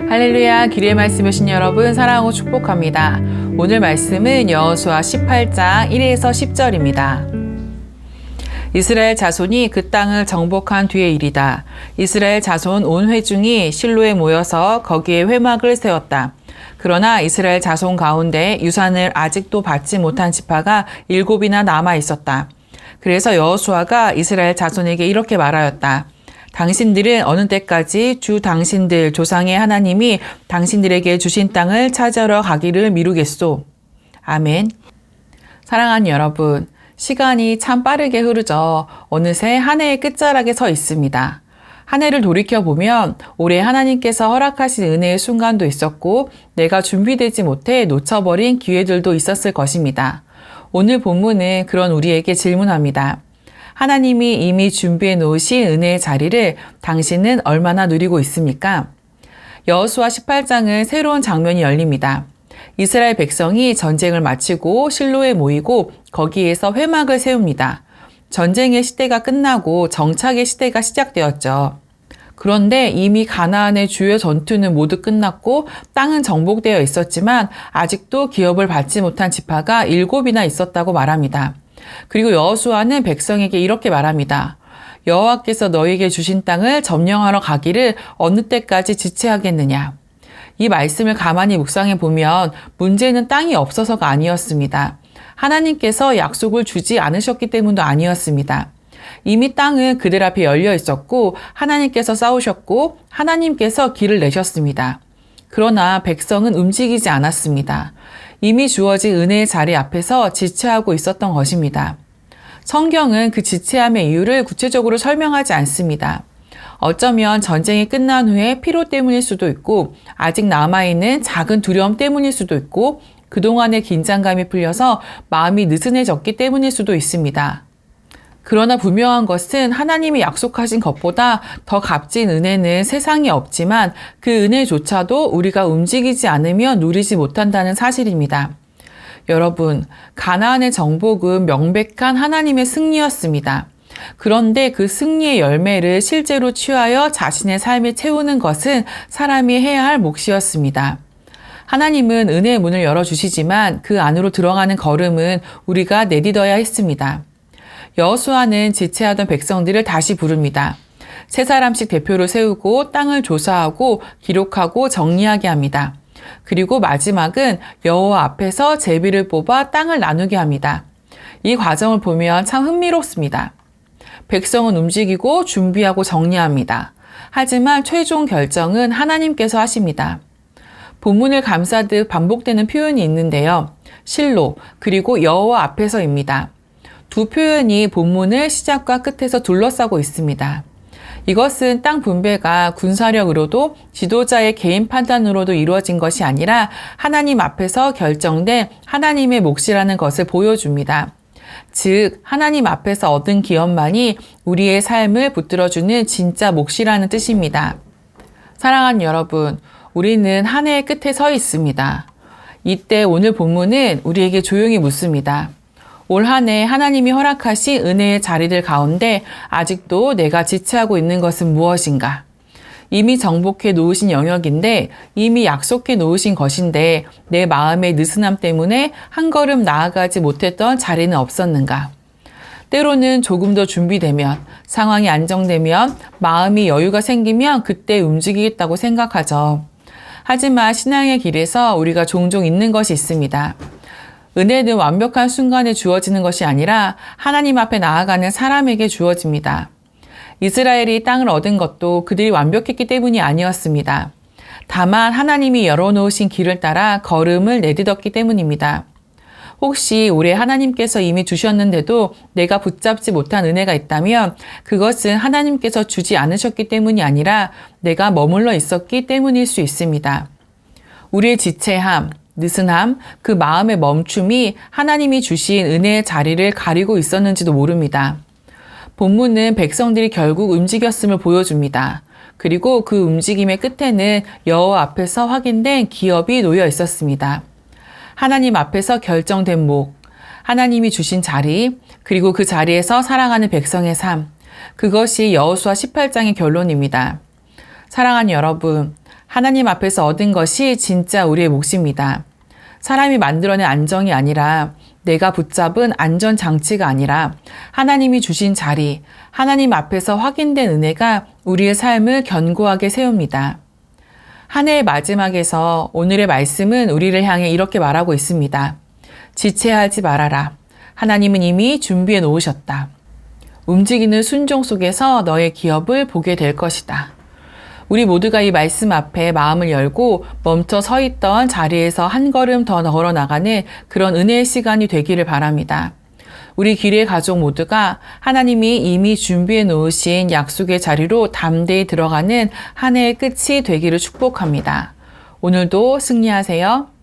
할렐루야, 기리의 말씀 오신 여러분 사랑하고 축복합니다. 오늘 말씀은 여호수아 18장 1에서 10절입니다. 이스라엘 자손이 그 땅을 정복한 뒤의 일이다. 이스라엘 자손 온 회중이 실로에 모여서 거기에 회막을 세웠다. 그러나 이스라엘 자손 가운데 유산을 아직도 받지 못한 지파가 7이나 남아 있었다. 그래서 여호수아가 이스라엘 자손에게 이렇게 말하였다. 당신들은 어느 때까지 주 당신들 조상의 하나님이 당신들에게 주신 땅을 찾으러 가기를 미루겠소? 아멘. 사랑하는 여러분, 시간이 참 빠르게 흐르죠. 어느새 한 해의 끝자락에 서 있습니다. 한 해를 돌이켜보면 올해 하나님께서 허락하신 은혜의 순간도 있었고 내가 준비되지 못해 놓쳐버린 기회들도 있었을 것입니다. 오늘 본문은 그런 우리에게 질문합니다. 하나님이 이미 준비해 놓으신 은혜의 자리를 당신은 얼마나 누리고 있습니까? 여호수아 18장은 새로운 장면이 열립니다. 이스라엘 백성이 전쟁을 마치고 실로에 모이고 거기에서 회막을 세웁니다. 전쟁의 시대가 끝나고 정착의 시대가 시작되었죠. 그런데 이미 가나안의 주요 전투는 모두 끝났고 땅은 정복되어 있었지만 아직도 기업을 받지 못한 지파가 7이나 있었다고 말합니다. 그리고 여호수아는 백성에게 이렇게 말합니다. 여호와께서 너에게 주신 땅을 점령하러 가기를 어느 때까지 지체하겠느냐. 이 말씀을 가만히 묵상해 보면 문제는 땅이 없어서가 아니었습니다. 하나님께서 약속을 주지 않으셨기 때문도 아니었습니다. 이미 땅은 그들 앞에 열려 있었고 하나님께서 싸우셨고 하나님께서 길을 내셨습니다. 그러나 백성은 움직이지 않았습니다. 이미 주어진 은혜의 자리 앞에서 지체하고 있었던 것입니다. 성경은 그 지체함의 이유를 구체적으로 설명하지 않습니다. 어쩌면 전쟁이 끝난 후에 피로 때문일 수도 있고 아직 남아있는 작은 두려움 때문일 수도 있고 그동안의 긴장감이 풀려서 마음이 느슨해졌기 때문일 수도 있습니다. 그러나 분명한 것은 하나님이 약속하신 것보다 더 값진 은혜는 세상에 없지만 그 은혜조차도 우리가 움직이지 않으면 누리지 못한다는 사실입니다. 여러분, 가나안의 정복은 명백한 하나님의 승리였습니다. 그런데 그 승리의 열매를 실제로 취하여 자신의 삶에 채우는 것은 사람이 해야 할 몫이었습니다. 하나님은 은혜의 문을 열어주시지만 그 안으로 들어가는 걸음은 우리가 내딛어야 했습니다. 여호수아는 지체하던 백성들을 다시 부릅니다. 3사람씩 대표를 세우고 땅을 조사하고 기록하고 정리하게 합니다. 그리고 마지막은 여호와 앞에서 제비를 뽑아 땅을 나누게 합니다. 이 과정을 보면 참 흥미롭습니다. 백성은 움직이고 준비하고 정리합니다. 하지만 최종 결정은 하나님께서 하십니다. 본문을 감싸듯 반복되는 표현이 있는데요. 실로 그리고 여호와 앞에서입니다. 두 표현이 본문을 시작과 끝에서 둘러싸고 있습니다. 이것은 땅 분배가 군사력으로도 지도자의 개인 판단으로도 이루어진 것이 아니라 하나님 앞에서 결정된 하나님의 몫이라는 것을 보여줍니다. 즉, 하나님 앞에서 얻은 기업만이 우리의 삶을 붙들어주는 진짜 몫이라는 뜻입니다. 사랑하는 여러분, 우리는 한 해의 끝에 서 있습니다. 이때 오늘 본문은 우리에게 조용히 묻습니다. 올 한 해 하나님이 허락하신 은혜의 자리들 가운데 아직도 내가 지체하고 있는 것은 무엇인가? 이미 정복해 놓으신 영역인데 이미 약속해 놓으신 것인데 내 마음의 느슨함 때문에 한 걸음 나아가지 못했던 자리는 없었는가? 때로는 조금 더 준비되면 상황이 안정되면 마음이 여유가 생기면 그때 움직이겠다고 생각하죠. 하지만 신앙의 길에서 우리가 종종 잊는 것이 있습니다. 은혜는 완벽한 순간에 주어지는 것이 아니라 하나님 앞에 나아가는 사람에게 주어집니다. 이스라엘이 땅을 얻은 것도 그들이 완벽했기 때문이 아니었습니다. 다만 하나님이 열어놓으신 길을 따라 걸음을 내딛었기 때문입니다. 혹시 올해 하나님께서 이미 주셨는데도 내가 붙잡지 못한 은혜가 있다면 그것은 하나님께서 주지 않으셨기 때문이 아니라 내가 머물러 있었기 때문일 수 있습니다. 우리의 지체함, 느슨함, 그 마음의 멈춤이 하나님이 주신 은혜의 자리를 가리고 있었는지도 모릅니다. 본문은 백성들이 결국 움직였음을 보여줍니다. 그리고 그 움직임의 끝에는 여호와 앞에서 확인된 기업이 놓여 있었습니다. 하나님 앞에서 결정된 목, 하나님이 주신 자리, 그리고 그 자리에서 살아가는 백성의 삶, 그것이 여호수아 18장의 결론입니다. 사랑하는 여러분, 하나님 앞에서 얻은 것이 진짜 우리의 몫입니다. 사람이 만들어낸 안정이 아니라 내가 붙잡은 안전장치가 아니라 하나님이 주신 자리, 하나님 앞에서 확인된 은혜가 우리의 삶을 견고하게 세웁니다. 한 해의 마지막에서 오늘의 말씀은 우리를 향해 이렇게 말하고 있습니다. 지체하지 말아라. 하나님은 이미 준비해 놓으셨다. 움직이는 순종 속에서 너의 기업을 보게 될 것이다. 우리 모두가 이 말씀 앞에 마음을 열고 멈춰 서 있던 자리에서 한 걸음 더 걸어 나가는 그런 은혜의 시간이 되기를 바랍니다. 우리 기뢰 가족 모두가 하나님이 이미 준비해 놓으신 약속의 자리로 담대히 들어가는 한 해의 끝이 되기를 축복합니다. 오늘도 승리하세요.